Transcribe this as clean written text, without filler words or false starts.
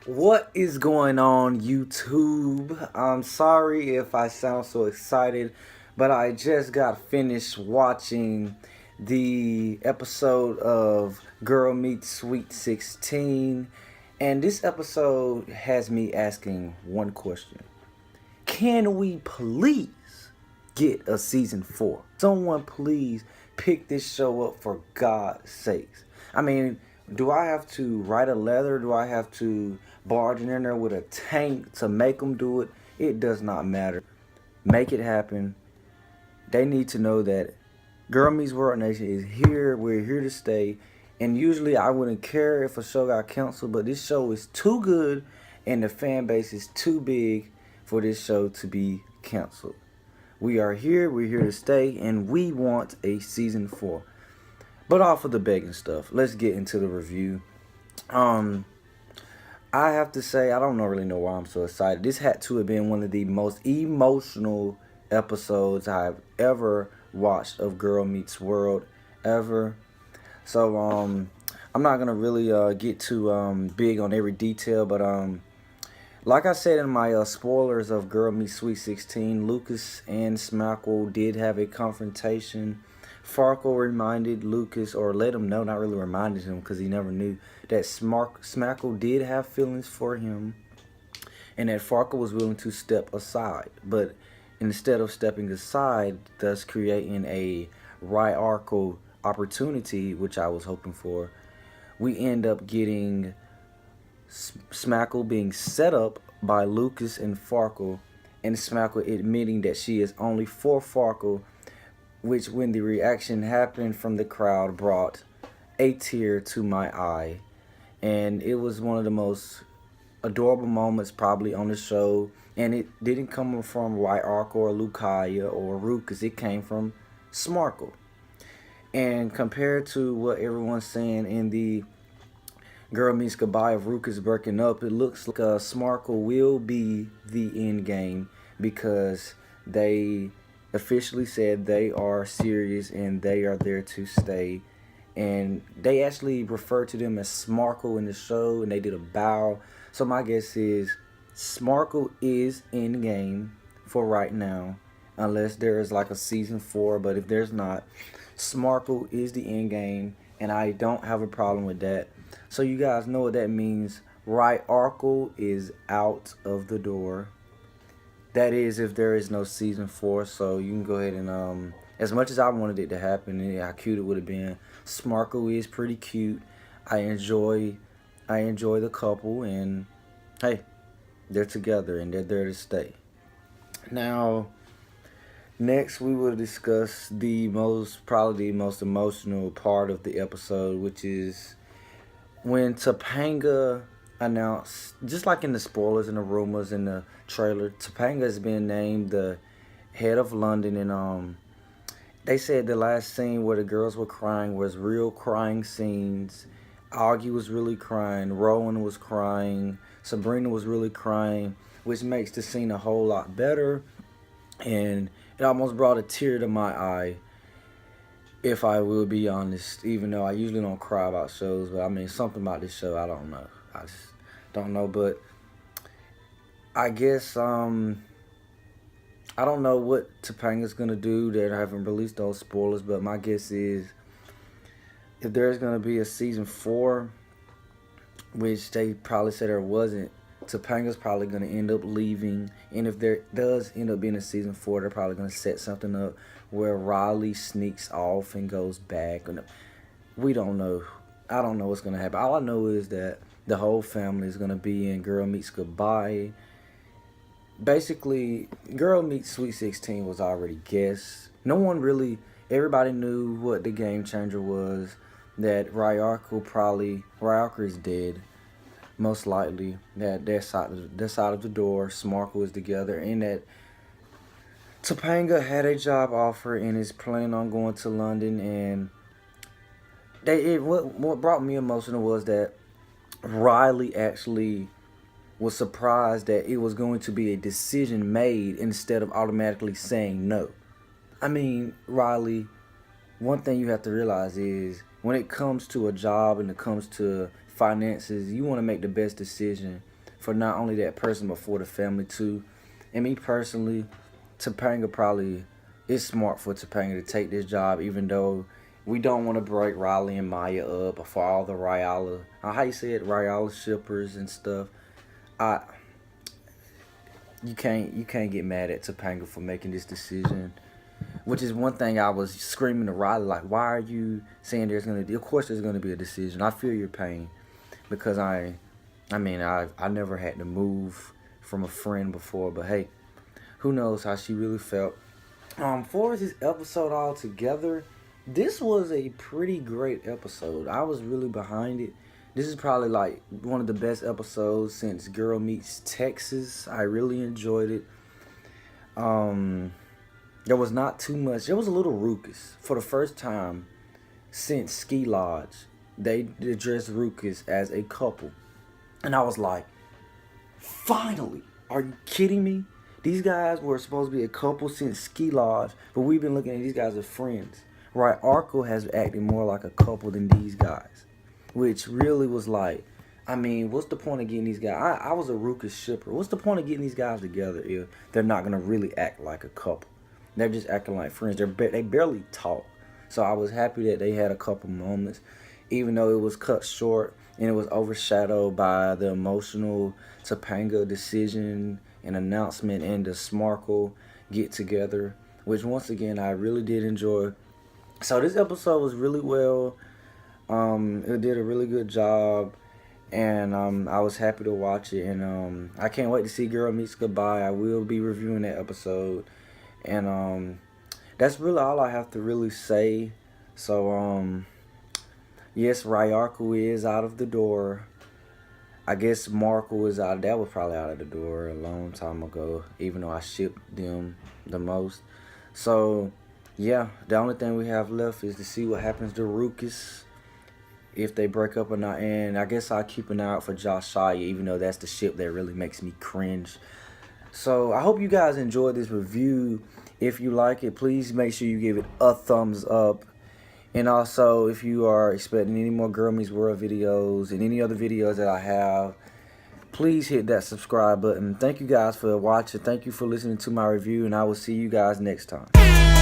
What is going on, YouTube? I'm sorry if I sound so excited, but I just got finished watching the episode of Girl Meets Sweet 16, and this episode has me asking one question. Can we please get a season 4? Someone please pick this show up for God's sakes. I mean, do I have to write a letter? Do I have to barge in there with a tank to make them do it? It does not matter. Make it happen. They need to know that Girl Meets World Nation is here. We're here to stay. And usually I wouldn't care if a show got canceled, but this show is too good and the fan base is too big for this show to be canceled. We are here, we're here to stay, and we want a season 4. But off of the begging stuff, let's get into the review. Um, I have to say, I don't really know why I'm so excited. This had to have been one of the most emotional episodes I've ever watched of Girl Meets World ever. So I'm not gonna really get too big on every detail, but like I said in my spoilers of Girl Meets Sweet 16, Lucas and Smackle did have a confrontation. Farkle reminded Lucas, or let him know, not really reminded him because he never knew, that Smackle did have feelings for him and that Farkle was willing to step aside. But instead of stepping aside, thus creating a Ryarkle opportunity, which I was hoping for, we end up getting Smackle being set up by Lucas and Farkle, and Smackle admitting that she is only for Farkle, which, when the reaction happened from the crowd, brought a tear to my eye. And it was one of the most adorable moments probably on the show. And it didn't come from Ryarkle or Lucaya or Ruckus, it came from Smarkle. And compared to what everyone's saying in the Girl Meets Goodbye of Ruckus breaking up, it looks like Smarkle will be the end game because they officially said they are serious and they are there to stay. And they actually refer to them as Smarkle in the show, and they did a bow. So my guess is Smarkle is in game for right now, unless there is like a season 4. But if there's not, Smarkle is the end game, and I don't have a problem with that. So you guys know what that means. Ryarkle is out of the door. That is if there is no season 4. So you can go ahead and as much as I wanted it to happen and how cute it would have been, Smarkle is pretty cute. I enjoy the couple, and hey, they're together and they're there to stay. Now, next we will discuss probably the most emotional part of the episode, which is when Topanga announced, just like in the spoilers and the rumors in the trailer, Topanga has been named the head of London, and they said the last scene where the girls were crying was real crying scenes. Augie was really crying, Rowan was crying, Sabrina was really crying, which makes the scene a whole lot better, and it almost brought a tear to my eye, if I will be honest, even though I usually don't cry about shows. But I mean, something about this show, I don't know. I just don't know. But I guess I don't know what Topanga's gonna do. They haven't released those spoilers, but my guess is if there's gonna be a season 4, which they probably said there wasn't, Topanga's probably gonna end up leaving. And if there does end up being a season 4, they're probably gonna set something up where Riley sneaks off and goes back. And we don't know. I don't know what's gonna happen. All I know is that the whole family is gonna be in Girl Meets Goodbye. Basically, Girl Meets Sweet 16 was already guessed. No one really, everybody knew what the game changer was. That Ryarkle is dead, most likely. That their side of the door, Smarkle is together, and that Topanga had a job offer and is planning on going to London. And what brought me emotional was that Riley actually was surprised that it was going to be a decision made instead of automatically saying no. I mean, Riley, one thing you have to realize is when it comes to a job and it comes to finances, you want to make the best decision. for not only that person but for the family too. And me personally, Topanga probably is smart for Topanga to take this job, even though we don't want to break Riley and Maya up, or for all the Ryala, how you say it, Ryala shippers and stuff. I you can't get mad at Topanga for making this decision. Which is one thing I was screaming to Riley, like, why are you saying there's gonna be? Of course, there's gonna be a decision. I feel your pain because I never had to move from a friend before, but hey, who knows how she really felt. For this episode altogether, this was a pretty great episode. I was really behind it. This is probably like one of the best episodes since Girl Meets Texas. I really enjoyed it. There was not too much. There was a little Ruckus. For the first time since Ski Lodge, they addressed Ruckus as a couple. And I was like, finally! Are you kidding me? These guys were supposed to be a couple since Ski Lodge, but we've been looking at these guys as friends. Right, Arkle has acted more like a couple than these guys. Which really was like, what's the point of getting these guys? I was a Ruckus shipper. What's the point of getting these guys together if they're not going to really act like a couple? They're just acting like friends. They barely talk. So I was happy that they had a couple moments, even though it was cut short and it was overshadowed by the emotional Topanga decision and announcement and the Smarkle get together, which once again I really did enjoy. So this episode was really well. It did a really good job, and I was happy to watch it, and I can't wait to see Girl Meets Goodbye. I will be reviewing that episode, and that's really all I have to really say. So yes, Ryarko is out of the door. I guess Markle is out. That was probably out of the door a long time ago, even though I shipped them the most. So yeah, the only thing we have left is to see what happens to Ruckus, if they break up or not. And I guess I'll keep an eye out for Josh Shire, even though that's the ship that really makes me cringe. So I hope you guys enjoyed this review. If you like it, please make sure you give it a thumbs up. And also, if you are expecting any more Girl Meets World videos and any other videos that I have, please hit that subscribe button. Thank you guys for watching. Thank you for listening to my review, and I will see you guys next time.